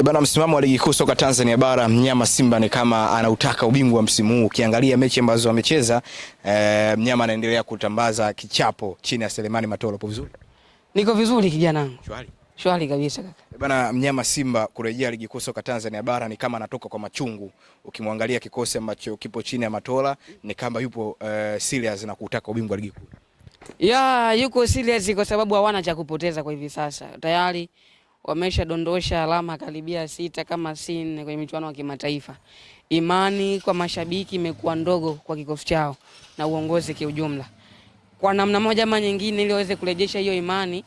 Bana, msimamo wa ligi kuu soka Tanzania bara, mnyama Simba ni kama anautaka ubingwa msimu huu. Ukiangalia mechi ambazo amecheza, mnyama anaendelea kutambaza kichapo chini ya Selemani Matola. Upo vizuri? Niko vizuri kijana. Shwari. Shwari kabisa kaka. Bana, mnyama Simba kurejea ligi kuu soka Tanzania bara ni kama anatoka kwa machungu. Ukimwangalia kikosi ambacho kipo chini ya Matola ni kama yupo serious na kutaka ubingwa ligi kuu. Yuko serious kwa sababu hawana cha kupoteza kwa hivi sasa. Tayari wamesha dondosha alama karibia 6 kama 4 kwenye michuano ya kimataifa. Imani kwa mashabiki imekuwa ndogo kwa kikosi chao na uongozi kiujumla. Kwa namna moja ama nyingine, ili waweze kurejesha hiyo imani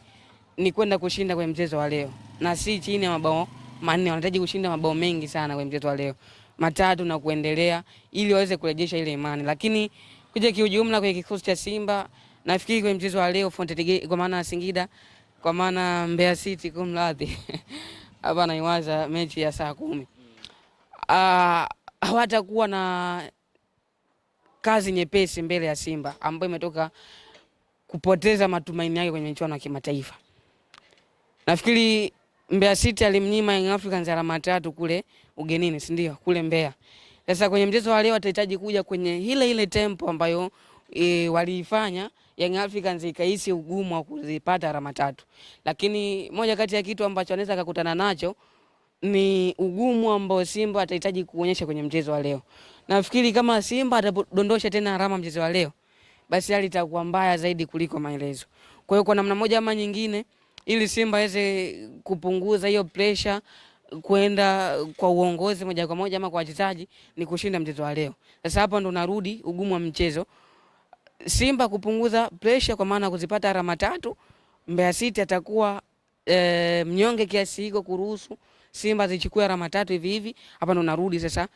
ni kwenda kushinda kwenye mchezo wa leo. Na si chini ya mabao 4, wanahitaji kushinda mabao mengi sana kwenye mchezo wa leo. 3 na kuendelea ili waweze kurejesha ile imani. Lakini kuja kiujumla kwenye kikosi cha Simba, nafikiri kwenye mchezo wa leo kwa maana Singida, kwa maana Mbeya City kumradhi. Hapa naiwaza mechi ya saa 10. Hawatakuwa na kazi nyepesi mbele ya Simba ambayo imetoka kupoteza matumaini yake kwenye michuano ya kimataifa. Nafikiri Mbeya City alimnyima Young Africans alama 3 kule ugenini, si ndio? Kule Mbeya. Sasa kwenye mchezo wa leo watahitaji kuja kwenye ile tempo ambayo waliifanya Young Africans ikahisi ugumu wa kuzipata alama 3. Lakini moja kati ya kitu ambacho anaweza kukutana nacho ni ugumu ambao Simba atahitaji kuonyesha kwenye mchezo wa leo. Nafikiri kama Simba atadondosha tena alama mchezo wa leo, basi hali itakuwa mbaya zaidi kuliko maelezo. Kwa hiyo kwa namna moja ama nyingine, ili Simba aweze kupunguza hiyo pressure kwenda kwa uongozi moja kwa moja ama kwa wachezaji, ni kushinda mchezo wa leo. Sasa hapo ndo narudi ugumu wa mchezo. Simba kupunguza pressure kwa maana kuzipata alama 3, Mbeya City atakuwa mnyonge kiasi hiko kuruhusu Simba zichukue alama 3 hivi. Hapa ndo narudi sasa,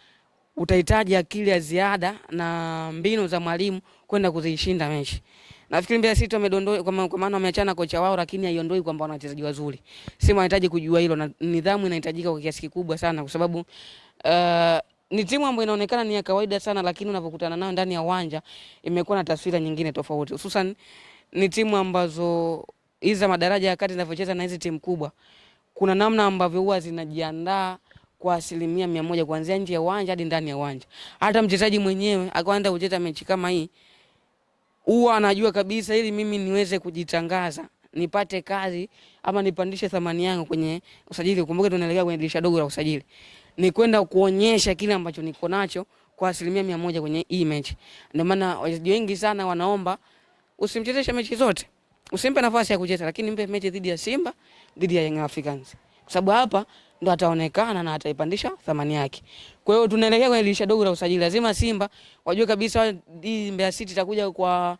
utahitaji akili ya ziada na mbinu za mwalimu kwenda kuzishinda mechi. Nafikiri Mbeya City wamedondoa kwa maana wameachana kocha wao, lakini haiondoi kwamba wana wachezaji wazuri. Simba inahitaji kujua hilo, na nidhamu inahitajika kwa kiasi kikubwa sana, kwa sababu ni timu ambayo inaonekana ni ya kawaida sana, lakini unapokutana nao ndani ya uwanja imekuwa na taswira nyingine tofauti. Hususan ni timu ambazo hizo madaraja ya kati zinavyocheza na hizi timu kubwa, kuna namna ambavyo huwa zinajiandaa kwa 100% kuanzia nje ya uwanja hadi ndani ya uwanja. Hata mchezaji mwenyewe akaanza kucheza mechi kama hii, huwa anajua kabisa ili mimi niweze kujitangaza, nipate kazi ama nipandishe thamani yangu kwenye usajili. Kumbuka tunaelekea kwenye dirisha dogo la usajili, ni kwenda kuonyesha kile ambacho niko nacho kwa 100% kwenye hii mechi. Ndio maana wachezaji wengi sana wanaomba usimchezeshe mechi zote, usimpe nafasi ya kucheza, lakini mpe mechi dhidi ya Simba, dhidi ya Young Africans, kwa sababu hapa ndo ataonekana na ataipandisha thamani yake. Kwa hiyo tunaelekea kwenye dirisha dogo la usajili, lazima Simba wajue kabisa hii Mbeya City itakuja kwa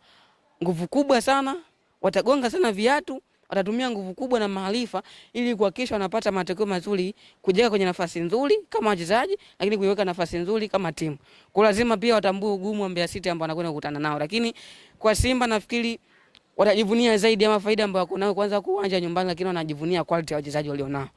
nguvu kubwa sana, watagonga sana viatu, watatumia nguvu kubwa na maarifa ili kuhakikisha wanapata matokeo mazuri, kujenga kwenye nafasi nzuri kama wachezaji, lakini kuiweka nafasi nzuri kama timu. Kwa lazima pia watambue ugumu wa Mbeya City ambao anakwenda kukutana nao, lakini kwa Simba nafikiri watajivunia zaidi ama faida ambayo wako nayo, kwanza kuanja nyumbani, lakini wanajivunia quality ya wachezaji walionao.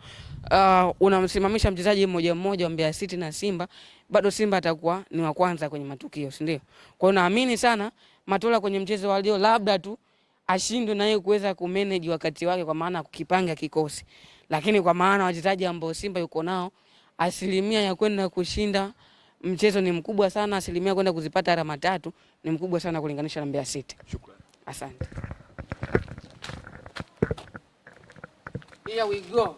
Unamsimamisha mchezaji mmoja mmoja wa Mbeya City na Simba, bado Simba atakuwa ni wa kwanza kwenye matukio, si ndio? Kwa hiyo naamini sana Matola kwenye mchezo wa leo labda tu ashindwe na yeye kuweza kumanage wakati wake, kwa maana kukipanga kikosi. Lakini kwa maana wachezaji ambao Simba yuko nao, asilimia ya kwenda kushinda mchezo ni mkubwa sana, asilimia kwenda kuzipata alama 3 ni mkubwa sana kulinganisha na Mbeya City. Shukrani. Asante. Here we go.